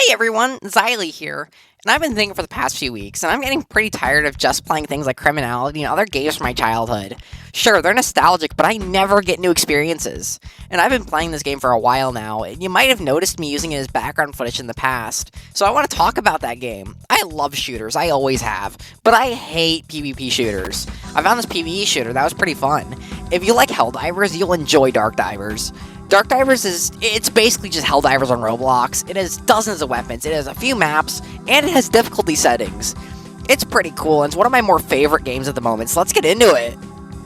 Hey everyone, Xylee here, and I've been thinking for the past few weeks, and I'm getting pretty tired of just playing things like Criminality and other games from my childhood. Sure, they're nostalgic, but I never get new experiences. And I've been playing this game for a while now, and you might have noticed me using it as background footage in the past. So I want to talk about that game. I love shooters, I always have, but I hate PvP shooters. I found this PvE shooter that was pretty fun. If you like Helldivers, you'll enjoy Darkdivers. Darkdivers it's basically just Helldivers on Roblox. It has dozens of weapons, it has a few maps, and it has difficulty settings. It's pretty cool, and it's one of my more favorite games at the moment, so let's get into it.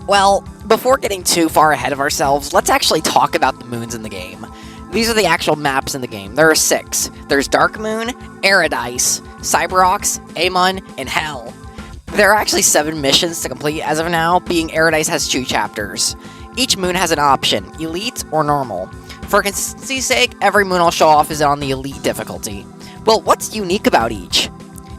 Well, before getting too far ahead of ourselves, let's actually talk about the moons in the game. These are the actual maps in the game. There are 6. There's Dark Moon, Aradise, Cyberox, Amon, and Hell. There are actually 7 missions to complete as of now, being Aradise has 2 chapters. Each moon has an option, Elite or Normal. For consistency's sake, every moon I'll show off is on the Elite difficulty. Well, what's unique about each?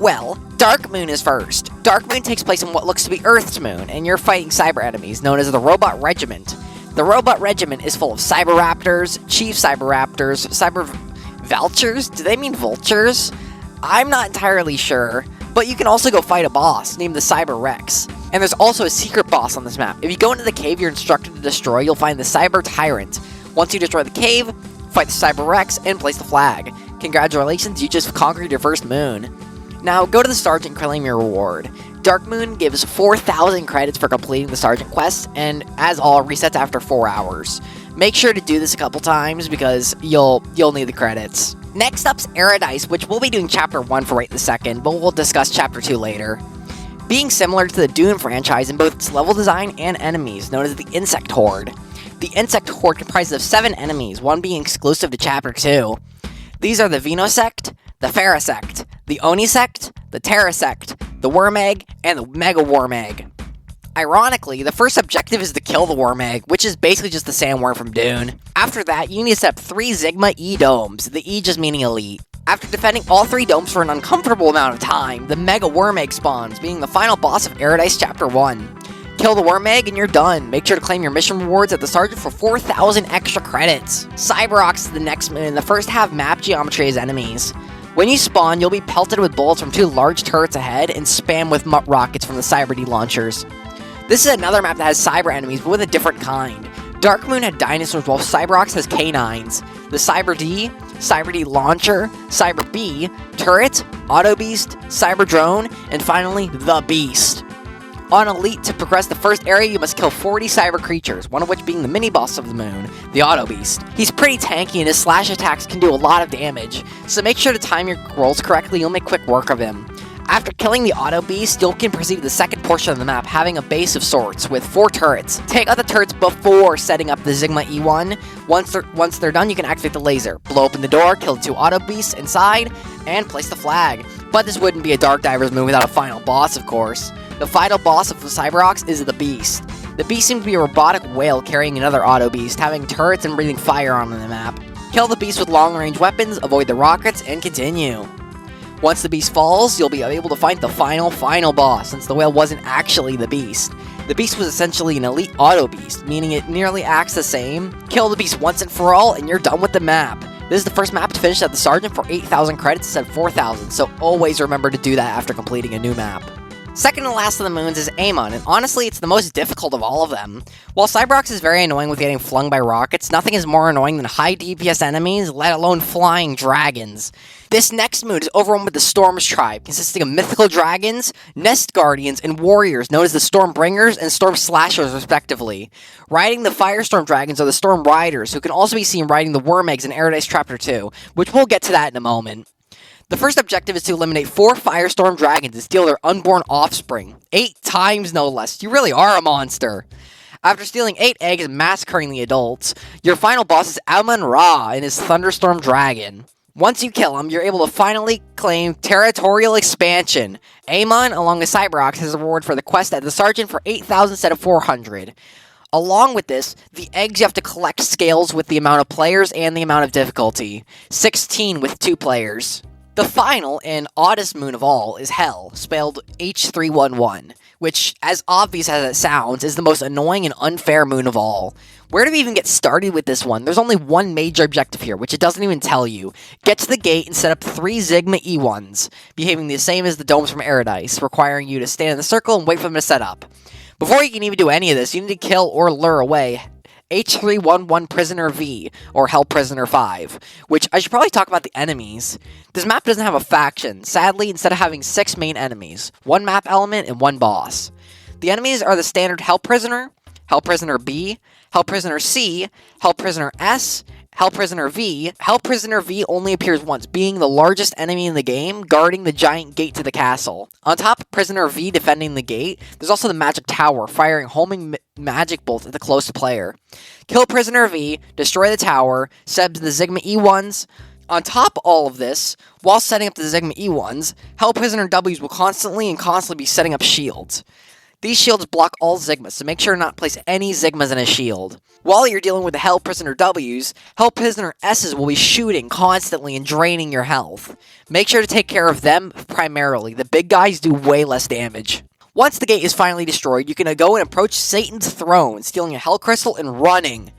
Well, Dark Moon is first. Dark Moon takes place in what looks to be Earth's moon, and you're fighting cyber enemies known as the Robot Regiment. The Robot Regiment is full of Cyberaptors, Chief Cyberaptors, Cyber Vultures? Do they mean vultures? I'm not entirely sure, but you can also go fight a boss named the Cyber Rex. And there's also a secret boss on this map. If you go into the cave you're instructed to destroy, you'll find the Cyber Tyrant. Once you destroy the cave, fight the Cyber Rex, and place the flag. Congratulations, you just conquered your first moon. Now, go to the Sergeant and claim your reward. Dark Moon gives 4,000 credits for completing the Sergeant quest, and as all, resets after 4 hours. Make sure to do this a couple times, because you'll need the credits. Next up's Aradise, which we'll be doing Chapter 1 for right this second, but we'll discuss Chapter 2 later. Being similar to the Dune franchise in both its level design and enemies, known as the Insect Horde. The Insect Horde comprises of 7 enemies, one being exclusive to Chapter 2. These are the Venosect, the Ferrosect, the Onisect, the Terrasect, the Worm Egg, and the Mega Worm Egg. Ironically, the first objective is to kill the Worm Egg, which is basically just the sandworm from Dune. After that, you need to set up 3 Sigma E domes, the E just meaning elite. After defending all 3 domes for an uncomfortable amount of time, the Mega Worm Egg spawns, being the final boss of Aradise Chapter 1. Kill the Worm Egg and you're done. Make sure to claim your mission rewards at the Sergeant for 4,000 extra credits. Cyberox is the next moon, and the first have map geometry as enemies. When you spawn, you'll be pelted with bullets from 2 large turrets ahead and spam with rockets from the Cyber D launchers. This is another map that has cyber enemies, but with a different kind. Dark Moon had dinosaurs, while Cyberox has canines. The Cyber D Launcher, Cyber B, Turret, Auto Beast, Cyber Drone, and finally, the Beast. On Elite, to progress the first area, you must kill 40 cyber creatures, one of which being the mini-boss of the moon, the Auto Beast. He's pretty tanky and his slash attacks can do a lot of damage, so make sure to time your rolls correctly, you'll make quick work of him. After killing the Auto Beast, you can proceed to the second portion of the map, having a base of sorts, with 4 turrets. Take out the turrets before setting up the Sigma E1. Once they're done, you can activate the laser. Blow open the door, kill the 2 Auto Beasts inside, and place the flag. But this wouldn't be a Darkdivers moon without a final boss, of course. The final boss of the Cyberox is the Beast. The Beast seems to be a robotic whale carrying another Auto Beast, having turrets and breathing fire on the map. Kill the Beast with long-range weapons, avoid the rockets, and continue. Once the Beast falls, you'll be able to fight the final boss, since the whale wasn't actually the Beast. The Beast was essentially an elite Auto Beast, meaning it nearly acts the same. Kill the Beast once and for all, and you're done with the map. This is the first map to finish at the Sergeant for 8,000 credits instead of 4,000, so always remember to do that after completing a new map. Second to last of the moons is Amon, and honestly, it's the most difficult of all of them. While Cyberox is very annoying with getting flung by rockets, nothing is more annoying than high DPS enemies, let alone flying dragons. This next moon is overrun with the Storm's Tribe, consisting of mythical dragons, Nest Guardians, and warriors known as the Stormbringers and Storm Slashers, respectively. Riding the Firestorm Dragons are the Storm Riders, who can also be seen riding the Worm Eggs in Aradise Chapter 2, which we'll get to that in a moment. The first objective is to eliminate 4 Firestorm Dragons and steal their unborn offspring. 8 times, no less. You really are a monster. After stealing 8 eggs and massacring the adults, your final boss is Amon-Ra and his Thunderstorm Dragon. Once you kill him, you're able to finally claim Territorial Expansion. Amon, along with Cyberox, has a reward for the quest at the Sergeant for 8,000 instead of 400. Along with this, the eggs you have to collect scales with the amount of players and the amount of difficulty. 16 with 2 players. The final and oddest moon of all is Hell, spelled H311, which, as obvious as it sounds, is the most annoying and unfair moon of all. Where do we even get started with this one? There's only one major objective here, which it doesn't even tell you. Get to the gate and set up 3 Sigma E1s, behaving the same as the domes from Paradise, requiring you to stand in the circle and wait for them to set up. Before you can even do any of this, you need to kill or lure away H311 Prisoner V, or Hell Prisoner 5, which I should probably talk about the enemies. This map doesn't have a faction. Sadly, instead of having 6 main enemies, 1 map element and 1 boss. The enemies are the standard Hell Prisoner B, Hell Prisoner C, Hell Prisoner S, Hell Prisoner V. Hell Prisoner V only appears once, being the largest enemy in the game, guarding the giant gate to the castle. On top of Prisoner V defending the gate, there's also the Magic Tower, firing homing magic bolts at the closest player. Kill Prisoner V, destroy the tower, set up the Sigma E1s. On top of all of this, while setting up the Sigma E1s, Hell Prisoner Ws will constantly be setting up shields. These shields block all Sigmas, so make sure to not place any Sigmas in a shield. While you're dealing with the Hell Prisoner Ws, Hell Prisoner S's will be shooting constantly and draining your health. Make sure to take care of them primarily. The big guys do way less damage. Once the gate is finally destroyed, you can go and approach Satan's throne, stealing a Hell Crystal and running.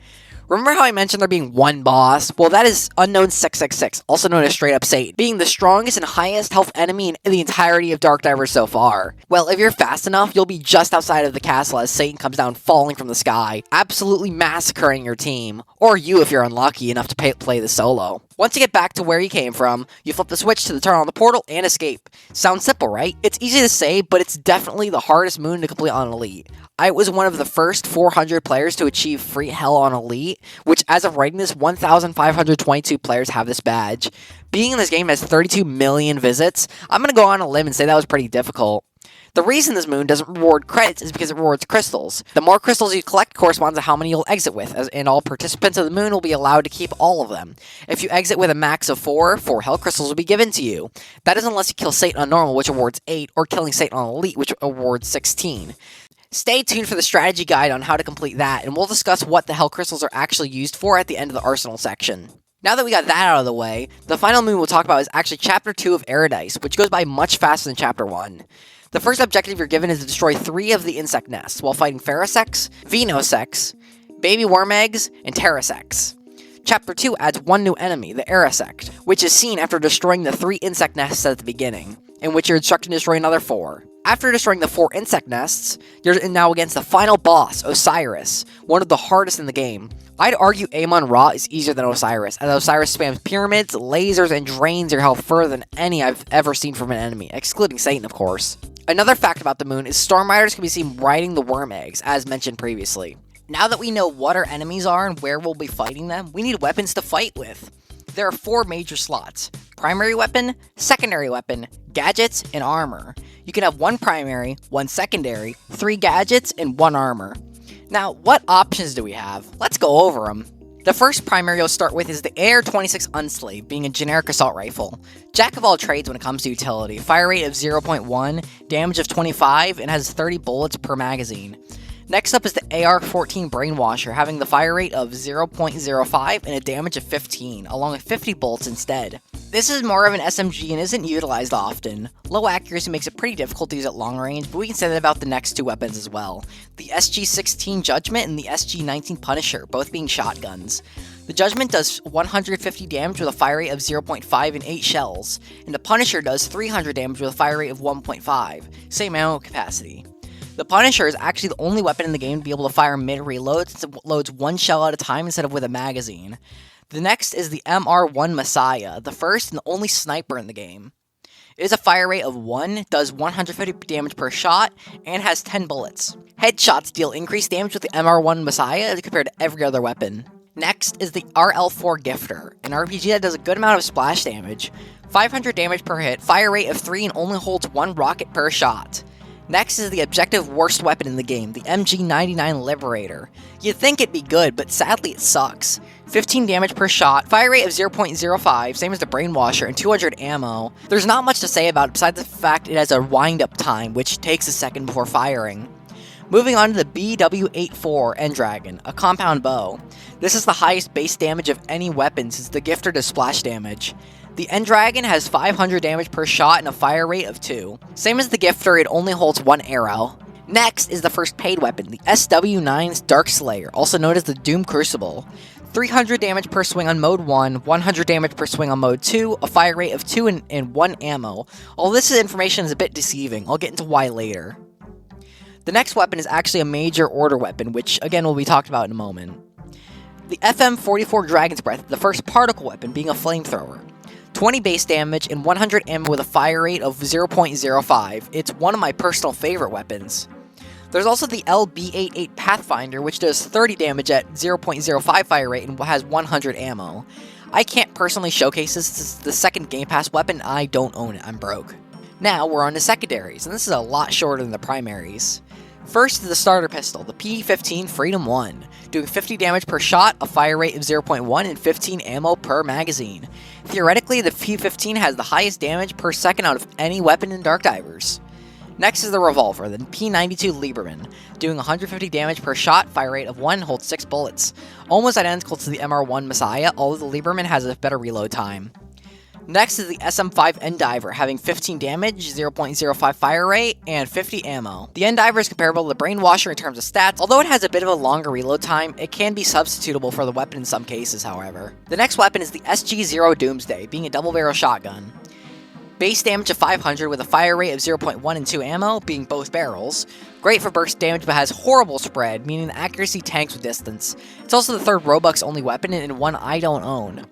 Remember how I mentioned there being one boss? Well, that is Unknown 666, also known as Straight Up Satan, being the strongest and highest health enemy in the entirety of Darkdivers so far. Well, if you're fast enough, you'll be just outside of the castle as Satan comes down falling from the sky, absolutely massacring your team, or you if you're unlucky enough to play the solo. Once you get back to where you came from, you flip the switch to turn on the portal and escape. Sounds simple, right? It's easy to say, but it's definitely the hardest moon to complete on Elite. I was one of the first 400 players to achieve free Hell on Elite, which as of writing this, 1,522 players have this badge. Being in this game has 32 million visits, I'm going to go on a limb and say that was pretty difficult. The reason this moon doesn't reward credits is because it rewards crystals. The more crystals you collect corresponds to how many you'll exit with, and all participants of the moon will be allowed to keep all of them. If you exit with a max of 4 Hell Crystals will be given to you. That is unless you kill Satan on Normal, which awards 8, or killing Satan on Elite, which awards 16. Stay tuned for the strategy guide on how to complete that, and we'll discuss what the Hell Crystals are actually used for at the end of the Arsenal section. Now that we got that out of the way, the final moon we'll talk about is actually Chapter 2 of Paradise, which goes by much faster than Chapter 1. The first objective you're given is to destroy 3 of the insect nests, while fighting Pharasex, Venosex, Baby Worm Eggs, and Terrasex. Chapter 2 adds one new enemy, the Arasect, which is seen after destroying the 3 insect nests at the beginning, in which you're instructed to destroy another 4. After destroying the 4 insect nests, you're now against the final boss, Osiris, one of the hardest in the game. I'd argue Amon-Ra is easier than Osiris, as Osiris spams pyramids, lasers, and drains your health further than any I've ever seen from an enemy, excluding Satan, of course. Another fact about the moon is Storm Riders can be seen riding the worm eggs, as mentioned previously. Now that we know what our enemies are and where we'll be fighting them, we need weapons to fight with. There are 4 major slots: primary weapon, secondary weapon, gadgets, and armor. You can have 1 primary, 1 secondary, 3 gadgets, and 1 armor. Now, what options do we have? Let's go over them. The first primary you'll start with is the AR-26 Unslave, being a generic assault rifle. Jack of all trades when it comes to utility. Fire rate of 0.1, damage of 25, and has 30 bullets per magazine. Next up is the AR-14 Brainwasher, having the fire rate of 0.05 and a damage of 15, along with 50 bullets instead. This is more of an SMG and isn't utilized often. Low accuracy makes it pretty difficult to use at long range, but we can say that about the next 2 weapons as well. The SG-16 Judgment and the SG-19 Punisher, both being shotguns. The Judgment does 150 damage with a fire rate of 0.5 and 8 shells, and the Punisher does 300 damage with a fire rate of 1.5, same ammo capacity. The Punisher is actually the only weapon in the game to be able to fire mid-reload, since it loads 1 shell at a time instead of with a magazine. The next is the MR1 Messiah, the first and the only sniper in the game. It is a fire rate of 1, does 150 damage per shot, and has 10 bullets. Headshots deal increased damage with the MR1 Messiah compared to every other weapon. Next is the RL4 Gifter, an RPG that does a good amount of splash damage. 500 damage per hit, fire rate of 3, and only holds 1 rocket per shot. Next is the objective worst weapon in the game, the MG99 Liberator. You'd think it'd be good, but sadly it sucks. 15 damage per shot, fire rate of 0.05, same as the Brainwasher, and 200 ammo. There's not much to say about it besides the fact it has a wind-up time, which takes a second before firing. Moving on to the BW84 Endragon, a compound bow. This is the highest base damage of any weapon since the Gifter does splash damage. The End Dragon has 500 damage per shot and a fire rate of 2. Same as the Gifter, it only holds 1 arrow. Next is the first paid weapon, the SW9's Dark Slayer, also known as the Doom Crucible. 300 damage per swing on mode 1, 100 damage per swing on mode 2, a fire rate of 2 and 1 ammo. All this information is a bit deceiving, I'll get into why later. The next weapon is actually a major order weapon, which again will be talked about in a moment. The FM44 Dragon's Breath, the first particle weapon, being a flamethrower. 20 base damage and 100 ammo with a fire rate of 0.05. It's one of my personal favorite weapons. There's also the LB88 Pathfinder, which does 30 damage at 0.05 fire rate and has 100 ammo. I can't personally showcase this as the second Game Pass weapon, I don't own it, I'm broke. Now we're on to secondaries, and this is a lot shorter than the primaries. First is the starter pistol, the P15 Freedom 1, doing 50 damage per shot, a fire rate of 0.1, and 15 ammo per magazine. Theoretically, the P15 has the highest damage per second out of any weapon in Darkdivers. Next is the revolver, the P92 Lieberman, doing 150 damage per shot, fire rate of 1, holds 6 bullets. Almost identical to the MR1 Messiah, although the Lieberman has a better reload time. Next is the SM5 Endiver, having 15 damage, 0.05 fire rate, and 50 ammo. The Endiver is comparable to the Brainwasher in terms of stats. Although it has a bit of a longer reload time, it can be substitutable for the weapon in some cases, however. The next weapon is the SG-0 Doomsday, being a double-barrel shotgun. Base damage of 500 with a fire rate of 0.1 and 2 ammo, being both barrels. Great for burst damage, but has horrible spread, meaning the accuracy tanks with distance. It's also the third Robux-only weapon and one I don't own.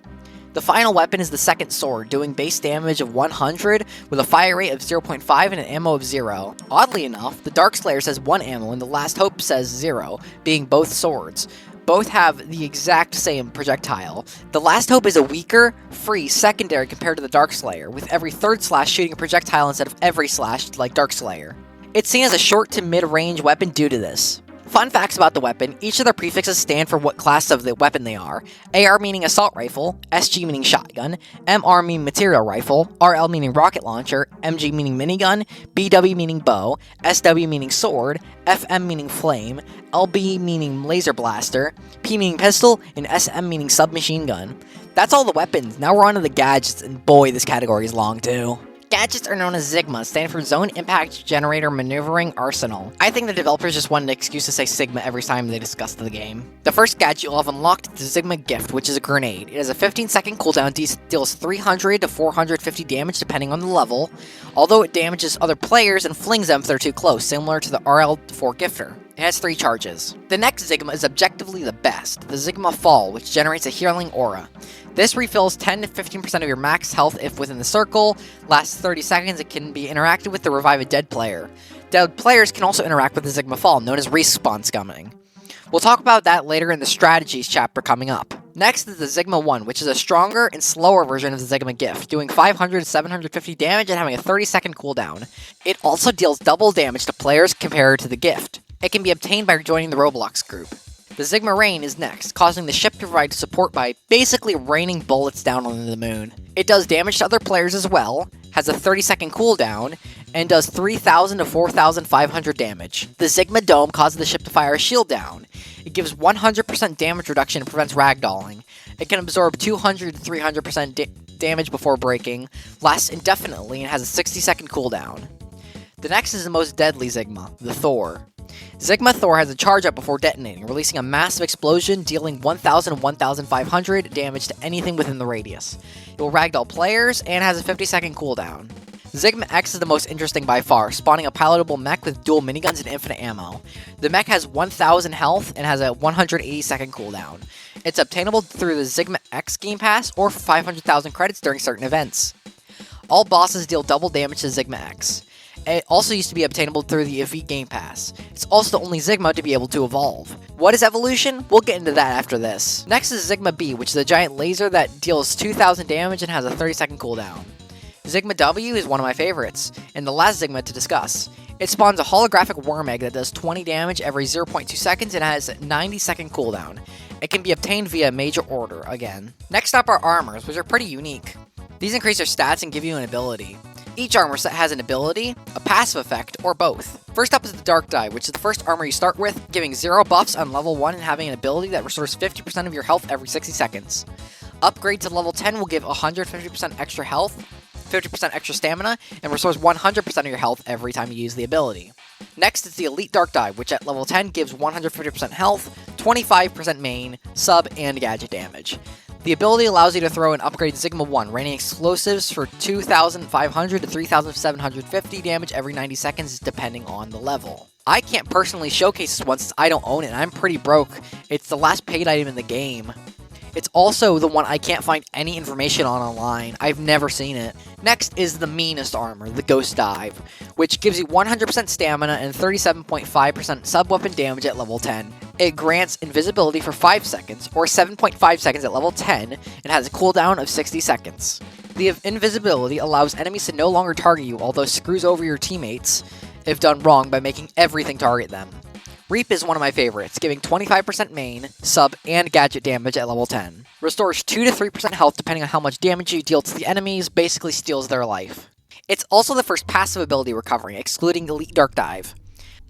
The final weapon is the second sword, doing base damage of 100 with a fire rate of 0.5 and an ammo of 0. Oddly enough, the Dark Slayer says 1 ammo and the Last Hope says 0, being both swords. Both have the exact same projectile. The Last Hope is a weaker, free secondary compared to the Dark Slayer, with every third slash shooting a projectile instead of every slash like Dark Slayer. It's seen as a short to mid-range weapon due to this. Fun facts about the weapon, each of their prefixes stand for what class of the weapon they are. AR meaning assault rifle, SG meaning shotgun, MR meaning material rifle, RL meaning rocket launcher, MG meaning minigun, BW meaning bow, SW meaning sword, FM meaning flame, LB meaning laser blaster, P meaning pistol, and SM meaning submachine gun. That's all the weapons, now we're on to the gadgets, and boy, this category is long too. Gadgets are known as Sigma, stand for Zone Impact Generator Maneuvering Arsenal. I think the developers just wanted an excuse to say Sigma every time they discussed the game. The first gadget you'll have unlocked is the Sigma Gift, which is a grenade. It has a 15-second cooldown, deals 300 to 450 damage depending on the level, although it damages other players and flings them if they're too close, similar to the RL4 Gifter. It has 3 charges. The next Sigma is objectively the best, the Sigma Fall, which generates a healing aura. This refills 10 to 15% of your max health if within the circle, lasts 30 seconds, it can be interacted with to revive a dead player. Dead players can also interact with the Sigma Fall, known as respawn scumming. We'll talk about that later in the strategies chapter coming up. Next is the Sigma 1, which is a stronger and slower version of the Sigma Gift, doing 500 to 750 damage and having a 30-second cooldown. It also deals double damage to players compared to the Gift. It can be obtained by joining the Roblox group. The Sigma Rain is next, causing the ship to provide support by basically raining bullets down on the moon. It does damage to other players as well, has a 30-second cooldown, and does 3,000 to 4,500 damage. The Sigma Dome causes the ship to fire a shield down. It gives 100% damage reduction and prevents ragdolling. It can absorb 200 to 300% damage before breaking, lasts indefinitely, and has a 60-second cooldown. The next is the most deadly Sigma, the Thor. Sigma Thor has a charge up before detonating, releasing a massive explosion, dealing 1,000 to 1,500 damage to anything within the radius. It will ragdoll players, and has a 50-second cooldown. Sigma X is the most interesting by far, spawning a palatable mech with dual miniguns and infinite ammo. The mech has 1,000 health and has a 180-second cooldown. It's obtainable through the Sigma X Game Pass or for 500,000 credits during certain events. All bosses deal double damage to Sigma X. It also used to be obtainable through the Elite Game Pass. It's also the only Sigma to be able to evolve. What is evolution? We'll get into that after this. Next is Sigma B, which is a giant laser that deals 2,000 damage and has a 30-second cooldown. Sigma W is one of my favorites, and the last Sigma to discuss. It spawns a holographic worm egg that does 20 damage every 0.2 seconds and has a 90-second cooldown. It can be obtained via major order again. Next up are armors, which are pretty unique. These increase your stats and give you an ability. Each armor set has an ability, a passive effect, or both. First up is the Dark Dive, which is the first armor you start with, giving 0 buffs on level 1 and having an ability that restores 50% of your health every 60 seconds. Upgrade to level 10 will give 150% extra health, 50% extra stamina, and restores 100% of your health every time you use the ability. Next is the Elite Dark Dive, which at level 10 gives 150% health, 25% main, sub, and gadget damage. The ability allows you to throw and upgrade Sigma 1, raining explosives for 2,500 to 3,750 damage every 90 seconds depending on the level. I can't personally showcase this one since I don't own it and I'm pretty broke. It's the last paid item in the game. It's also the one I can't find any information on online. I've never seen it. Next is the meanest armor, the Ghost Dive, which gives you 100% stamina and 37.5% sub-weapon damage at level 10. It grants invisibility for 5 seconds, or 7.5 seconds at level 10, and has a cooldown of 60 seconds. The invisibility allows enemies to no longer target you, although screws over your teammates if done wrong by making everything target them. Reap is one of my favorites, giving 25% main, sub, and gadget damage at level 10. Restores 2 to 3% health depending on how much damage you deal to the enemies, basically steals their life. It's also the first passive ability recovering, excluding Elite Dark Dive.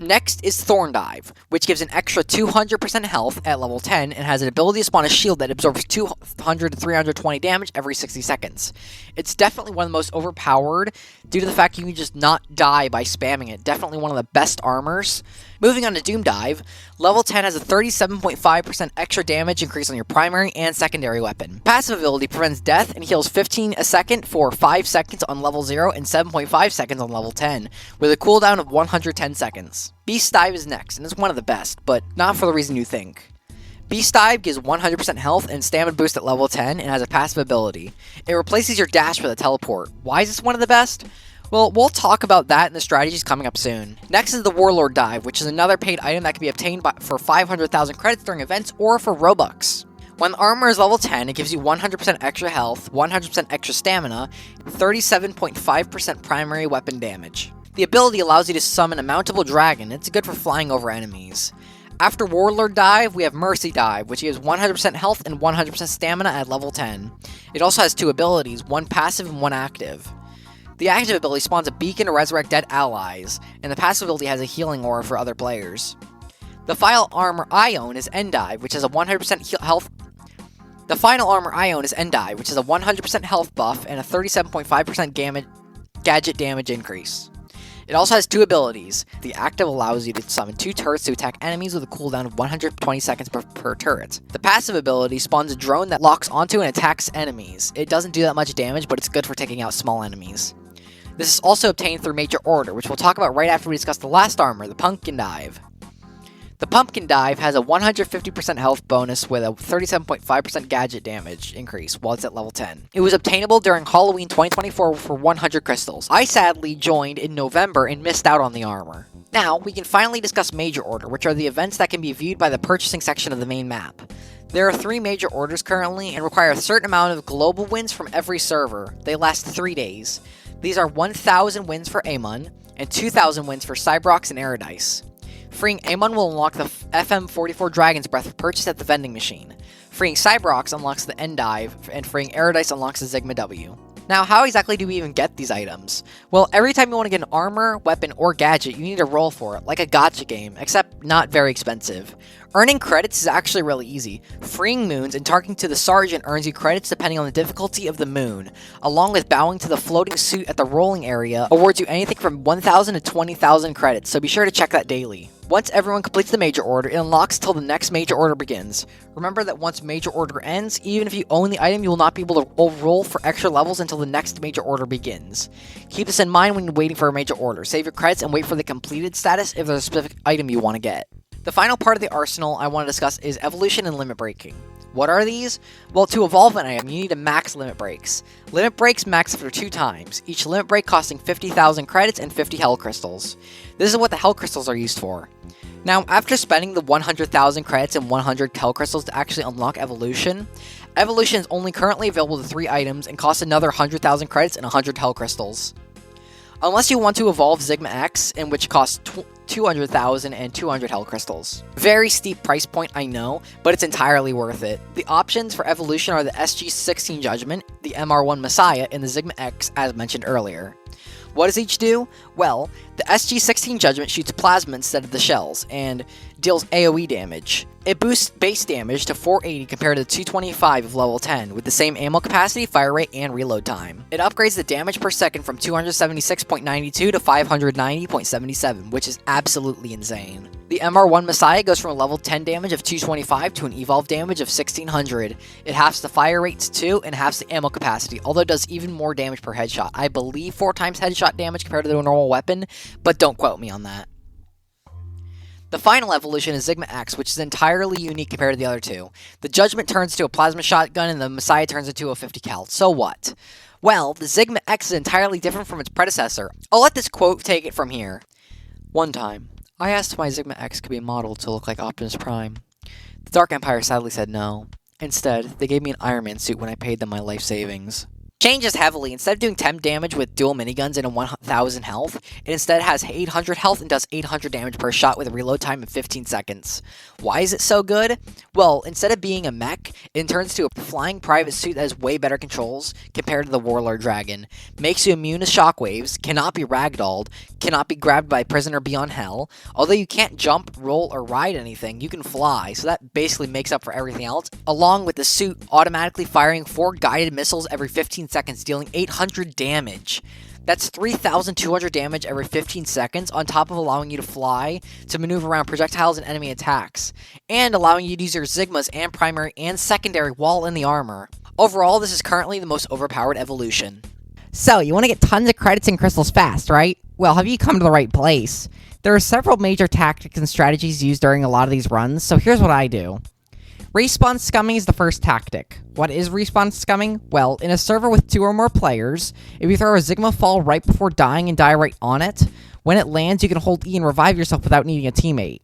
Next is Thorn Dive, which gives an extra 200% health at level 10 and has an ability to spawn a shield that absorbs 200 to 320 damage every 60 seconds. It's definitely one of the most overpowered due to the fact you can just not die by spamming it. Definitely one of the best armors. Moving on to Doom Dive, level 10 has a 37.5% extra damage increase on your primary and secondary weapon. Passive ability prevents death and heals 15 a second for 5 seconds on level 0 and 7.5 seconds on level 10, with a cooldown of 110 seconds. Beast Dive is next, and it's one of the best, but not for the reason you think. Beast Dive gives 100% health and stamina boost at level 10 and has a passive ability. It replaces your dash with a teleport. Why is this one of the best? Well, we'll talk about that and the strategies coming up soon. Next is the Warlord Dive, which is another paid item that can be obtained for 500,000 credits during events or for Robux. When the armor is level 10, it gives you 100% extra health, 100% extra stamina, 37.5% primary weapon damage. The ability allows you to summon a mountable dragon. It's good for flying over enemies. After Warlord Dive, we have Mercy Dive, which gives 100% health and 100% stamina at level 10. It also has 2 abilities, one passive and one active. The active ability spawns a beacon to resurrect dead allies, and the passive ability has a healing aura for other players. The final armor I own is Endive, which has a 100% health. The final armor I own is Endive, which is a 100% health buff and a 37.5% gadget damage increase. It also has 2 abilities. The active allows you to summon 2 turrets to attack enemies with a cooldown of 120 seconds per turret. The passive ability spawns a drone that locks onto and attacks enemies. It doesn't do that much damage, but it's good for taking out small enemies. This is also obtained through Major Order, which we'll talk about right after we discuss the last armor, the Pumpkin Dive. The Pumpkin Dive has a 150% health bonus with a 37.5% gadget damage increase while it's at level 10. It was obtainable during Halloween 2024 for 100 crystals. I sadly joined in November and missed out on the armor. Now, we can finally discuss Major Order, which are the events that can be viewed by the purchasing section of the main map. There are 3 major orders currently and require a certain amount of global wins from every server. They last 3 days. These are 1,000 wins for Amon and 2,000 wins for Cybrox and Eredice. Freeing Amon will unlock the FM44 Dragon's Breath for purchase at the vending machine. Freeing Cybrox unlocks the Endive, and freeing Eredice unlocks the Sigma W. Now, how exactly do we even get these items? Well, every time you want to get an armor, weapon, or gadget, you need to roll for it, like a gacha game, except not very expensive. Earning credits is actually really easy. Freeing moons and talking to the sergeant earns you credits depending on the difficulty of the moon, along with bowing to the floating suit at the rolling area awards you anything from 1,000 to 20,000 credits, so be sure to check that daily. Once everyone completes the major order, it unlocks till the next major order begins. Remember that once major order ends, even if you own the item, you will not be able to roll for extra levels until the next major order begins. Keep this in mind when you're waiting for a major order. Save your credits and wait for the completed status if there's a specific item you want to get. The final part of the arsenal I want to discuss is evolution and limit breaking. What are these? Well, to evolve an item, you need to max limit breaks. Limit breaks max after 2 times, each limit break costing 50,000 credits and 50 hell crystals. This is what the hell crystals are used for. Now, after spending the 100,000 credits and 100 hell crystals to actually unlock evolution, evolution is only currently available to 3 items and costs another 100,000 credits and 100 hell crystals. Unless you want to evolve Sigma X, in which costs 200,000 and 200 hell crystals. Very steep price point, I know, but it's entirely worth it. The options for evolution are the SG-16 Judgment, the MR1 Messiah, and the Sigma X, as mentioned earlier. What does each do? Well, the SG-16 Judgment shoots plasma instead of the shells, and deals AoE damage. It boosts base damage to 480 compared to the 225 of level 10, with the same ammo capacity, fire rate, and reload time. It upgrades the damage per second from 276.92 to 590.77, which is absolutely insane. The MR1 Messiah goes from a level 10 damage of 225 to an evolve damage of 1600. It halves the fire rate to 2 and halves the ammo capacity, although it does even more damage per headshot. I believe 4 times headshot damage compared to the normal weapon, but don't quote me on that. The final evolution is Sigma X, which is entirely unique compared to the other two. The Judgment turns into a plasma shotgun and the Messiah turns into a 50 cal. So what? Well, the Sigma X is entirely different from its predecessor. I'll let this quote take it from here. One time, I asked if my Sigma X could be modeled to look like Optimus Prime. The Dark Empire sadly said no. Instead, they gave me an Iron Man suit when I paid them my life savings. Changes heavily. Instead of doing 10 damage with dual miniguns and a 1000 health, it instead has 800 health and does 800 damage per shot with a reload time of 15 seconds. Why is it so good? Well, instead of being a mech, it turns to a flying private suit that has way better controls compared to the Warlord Dragon. Makes you immune to shockwaves, cannot be ragdolled, cannot be grabbed by a prisoner beyond hell. Although you can't jump, roll, or ride anything, you can fly, so that basically makes up for everything else, along with the suit automatically firing 4 guided missiles every 15 seconds, dealing 800 damage. That's 3,200 damage every 15 seconds, on top of allowing you to fly, to maneuver around projectiles and enemy attacks, and allowing you to use your Sigmas and primary and secondary while in the armor. Overall, this is currently the most overpowered evolution. So, you want to get tons of credits and crystals fast, right? Well, have you come to the right place? There are several major tactics and strategies used during a lot of these runs, so here's what I do. Respawn scumming is the first tactic. What is respawn scumming? Well, in a server with 2 or more players, if you throw a Sigma fall right before dying and die right on it, when it lands you can hold E and revive yourself without needing a teammate.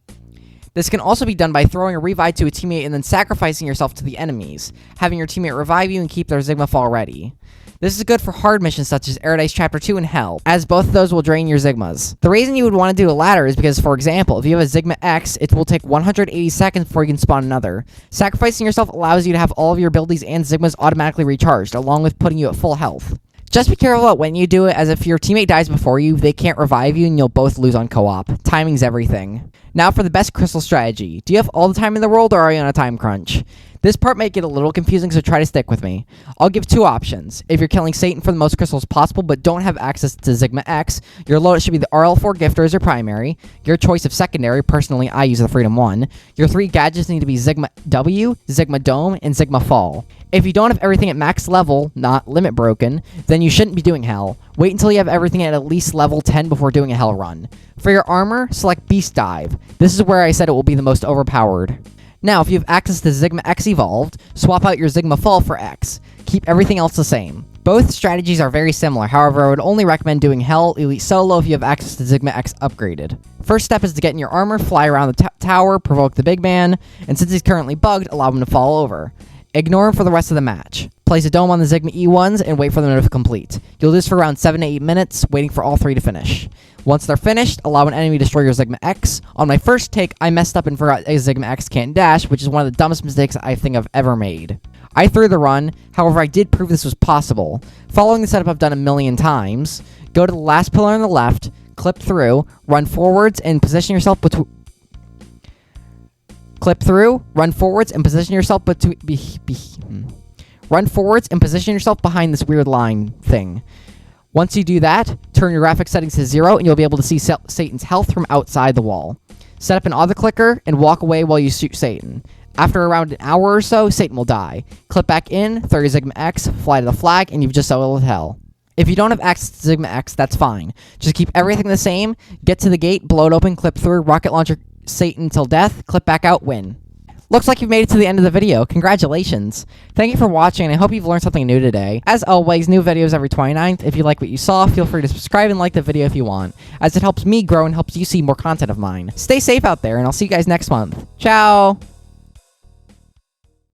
This can also be done by throwing a revive to a teammate and then sacrificing yourself to the enemies, having your teammate revive you and keep their Sigma fall ready. This is good for hard missions such as Paradise Chapter 2 and Hell, as both of those will drain your Sigmas. The reason you would want to do the latter is because, for example, if you have a Sigma X, it will take 180 seconds before you can spawn another. Sacrificing yourself allows you to have all of your abilities and Sigmas automatically recharged, along with putting you at full health. Just be careful about when you do it, as if your teammate dies before you, they can't revive you and you'll both lose on co-op. Timing's everything. Now for the best crystal strategy. Do you have all the time in the world or are you on a time crunch? This part might get a little confusing, so try to stick with me. I'll give 2 options. If you're killing Satan for the most crystals possible but don't have access to Sigma X, your loadout should be the RL4 Gifter as your primary, your choice of secondary, personally I use the Freedom 1, your 3 gadgets need to be Sigma W, Sigma Dome, and Sigma Fall. If you don't have everything at max level, not limit broken, then you shouldn't be doing Hell. Wait until you have everything at least level 10 before doing a Hell run. For your armor, select Beast Dive. This is where I said it will be the most overpowered. Now, if you have access to Sigma X Evolved, swap out your Sigma Fall for X. Keep everything else the same. Both strategies are very similar, however, I would only recommend doing Hell Elite Solo if you have access to Sigma X Upgraded. First step is to get in your armor, fly around the tower, provoke the big man, and since he's currently bugged, allow him to fall over. Ignore him for the rest of the match. Place a dome on the Sigma E1s and wait for them to complete. You'll do this for around 7 to 8 minutes, waiting for all 3 to finish. Once they're finished, allow an enemy to destroy your Sigma X. On my first take, I messed up and forgot a Sigma X can't dash, which is one of the dumbest mistakes I think I've ever made. I threw the run, however I did prove this was possible. Following the setup I've done a million times, go to the last pillar on the left, clip through, run forwards, and position yourself between... Clip through, run forwards, and position yourself Run forwards and position yourself behind this weird line thing. Once you do that, turn your graphics settings to 0 and you'll be able to see Satan's health from outside the wall. Set up an auto clicker and walk away while you shoot Satan. After around an hour or so, Satan will die. Clip back in, throw your Sigma X, fly to the flag, and you've just soloed Hell. If you don't have access to Sigma X, that's fine. Just keep everything the same, get to the gate, blow it open, clip through, rocket launcher Satan till death, clip back out, win. Looks like you've made it to the end of the video. Congratulations. Thank you for watching, and I hope you've learned something new today. As always, new videos every 29th. If you like what you saw, feel free to subscribe and like the video if you want, as it helps me grow and helps you see more content of mine. Stay safe out there, and I'll see you guys next month. Ciao!